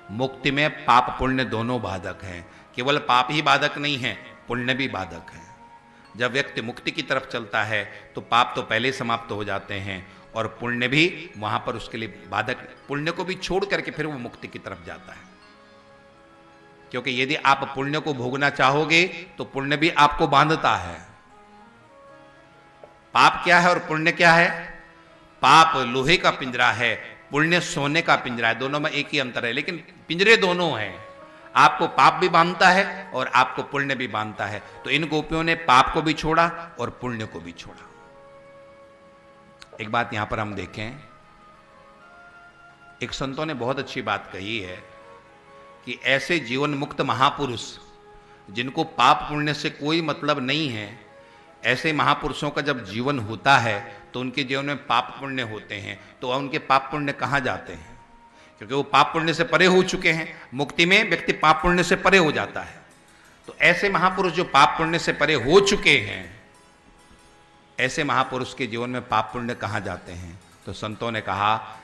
मुक्ति में पाप पुण्य दोनों बाधक हैं। केवल पाप ही बाधक नहीं है, पुण्य भी बाधक है। जब व्यक्ति मुक्ति की तरफ चलता है तो पाप तो पहले समाप्त हो जाते हैं और पुण्य भी वहां पर उसके लिए बाधक, पुण्य को भी छोड़ करके फिर वो मुक्ति की तरफ जाता है। क्योंकि यदि आप पुण्य को भोगना चाहोगे तो पुण्य भी आपको बांधता है। पाप क्या है और पुण्य क्या है? पाप लोहे का पिंजरा है, पुण्य सोने का पिंजरा है। दोनों में एक ही अंतर है, लेकिन पिंजरे दोनों हैं। आपको पाप भी बांधता है और आपको पुण्य भी बांधता है। तो इन गोपियों ने पाप को भी छोड़ा और पुण्य को भी छोड़ा। एक बात यहां पर हम देखें, एक संतों ने बहुत अच्छी बात कही है कि ऐसे जीवन मुक्त महापुरुष जिनको पाप पुण्य से कोई मतलब नहीं है, ऐसे महापुरुषों का जब जीवन होता है तो उनके जीवन में पाप पुण्य होते हैं। तो उनके पाप पुण्य कहां जाते हैं? क्योंकि वो पाप पुण्य से परे हो चुके हैं। मुक्ति में व्यक्ति पाप पुण्य से परे हो जाता है। तो ऐसे महापुरुष जो पाप पुण्य से परे हो चुके हैं, ऐसे महापुरुष के जीवन में पाप पुण्य कहां जाते हैं? तो संतों ने कहा,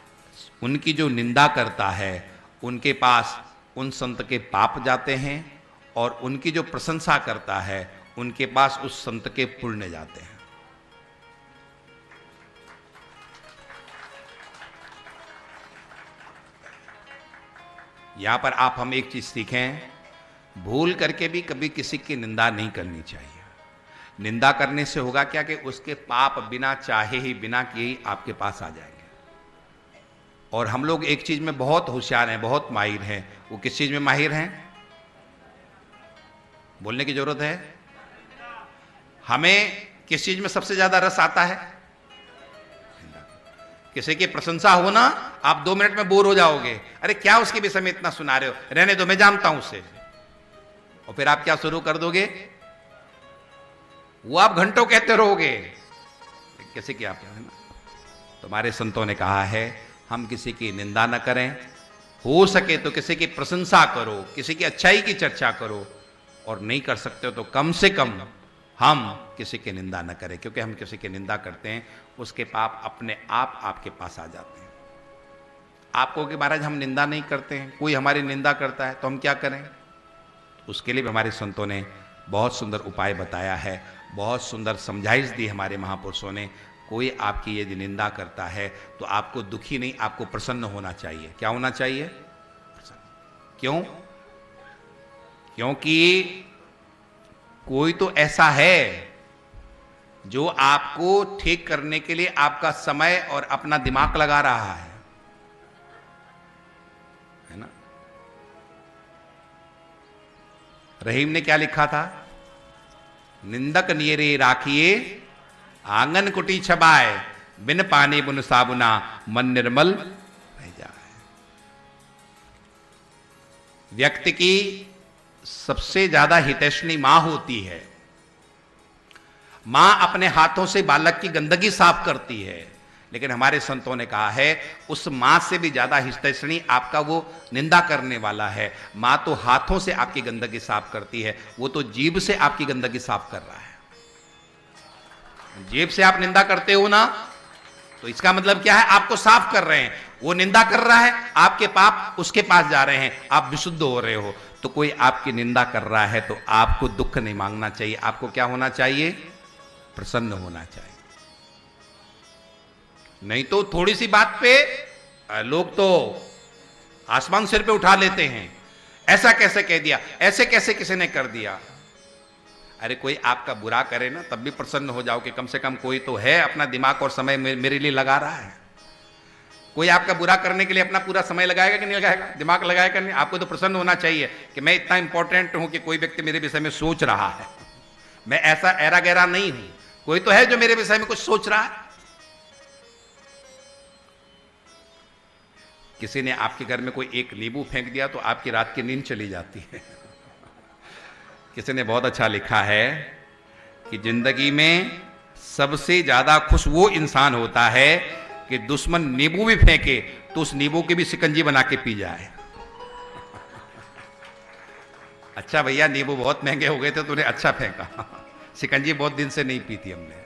उनकी जो निंदा करता है उनके पास उन संत के पाप जाते हैं, और उनकी जो प्रशंसा करता है उनके पास उस संत के पुण्य जाते हैं। यहां पर आप हम एक चीज सीखें, भूल करके भी कभी किसी की निंदा नहीं करनी चाहिए। निंदा करने से होगा क्या कि उसके पाप बिना चाहे ही, बिना किए ही आपके पास आ जाएंगे। और हम लोग एक चीज में बहुत होशियार हैं, बहुत माहिर हैं। वो किस चीज में माहिर हैं? बोलने की जरूरत है। हमें किस चीज में सबसे ज्यादा रस आता है? किसी की प्रशंसा हो ना, आप 2 मिनट में बोर हो जाओगे। अरे क्या उसके विषय में इतना सुना रहे हो, रहने दो, मैं जानता हूं उसे। और फिर आप क्या शुरू कर दोगे? वो आप घंटों कहते रहोगे। किसी की आप, है ना? तुम्हारे संतों ने कहा है, हम किसी की निंदा न करें, हो सके तो किसी की प्रशंसा करो, किसी की अच्छाई की चर्चा करो, और नहीं कर सकते हो तो कम से कम हम किसी की निंदा न करें। क्योंकि हम किसी की निंदा करते हैं, उसके पाप अपने आप आपके पास आ जाते हैं। आपको कि महाराज हम निंदा नहीं करते हैं, कोई हमारी निंदा करता है तो हम क्या करें? उसके लिए भी हमारे संतों ने बहुत सुंदर उपाय बताया है, बहुत सुंदर समझाइश दी हमारे महापुरुषों ने। कोई आपकी यदि निंदा करता है तो आपको दुखी नहीं, आपको प्रसन्न होना चाहिए। क्या होना चाहिए? प्रसन्न। क्यों? क्योंकि कोई तो ऐसा है जो आपको ठीक करने के लिए आपका समय और अपना दिमाग लगा रहा है ना? रहीम ने क्या लिखा था? निंदक नियरे राखिए, आंगन कुटी छबाए, बिन पानी बुन साबुना, मन निर्मल रह जाए। व्यक्ति की सबसे ज्यादा हितैषणी मां होती है। मां अपने हाथों से बालक की गंदगी साफ करती है, लेकिन हमारे संतों ने कहा है उस मां से भी ज्यादा हितैषणी आपका वो निंदा करने वाला है। मां तो हाथों से आपकी गंदगी साफ करती है, वो तो जीभ से आपकी गंदगी साफ कर रहा है। जीभ से आप निंदा करते हो ना, तो इसका मतलब क्या है? आपको साफ कर रहे हैं। वो निंदा कर रहा है, आपके पाप उसके पास जा रहे हैं, आप विशुद्ध हो रहे हो। तो कोई आपकी निंदा कर रहा है तो आपको दुख नहीं मांगना चाहिए, आपको क्या होना चाहिए? प्रसन्न होना चाहिए। नहीं तो थोड़ी सी बात पे लोग तो आसमान सिर पे उठा लेते हैं। ऐसा कैसे कह दिया, ऐसे कैसे किसी ने कर दिया। अरे कोई आपका बुरा करे ना तब भी प्रसन्न हो जाओ कि कम से कम कोई तो है अपना दिमाग और समय मेरे लिए लगा रहा है। कोई आपका बुरा करने के लिए अपना पूरा समय लगाएगा कि नहीं लगाएगा, दिमाग लगाएगा नहीं? आपको तो प्रसन्न होना चाहिए कि मैं इतना इंपॉर्टेंट हूं कि कोई व्यक्ति मेरे विषय में सोच रहा है। मैं ऐसा ऐरा गहरा नहीं हूं, कोई तो है जो मेरे विषय में कुछ सोच रहा है। किसी ने आपके घर में कोई एक नींबू फेंक दिया तो आपकी रात की नींद चली जाती है। किसी ने बहुत अच्छा लिखा है कि जिंदगी में सबसे ज्यादा खुश वो इंसान होता है कि दुश्मन नींबू भी फेंके तो उस नींबू की भी शिकंजी बना के पी जाए। अच्छा भैया नींबू बहुत महंगे हो गए थे, तूने अच्छा फेंका, शिकंजी बहुत दिन से नहीं पी थी हमने।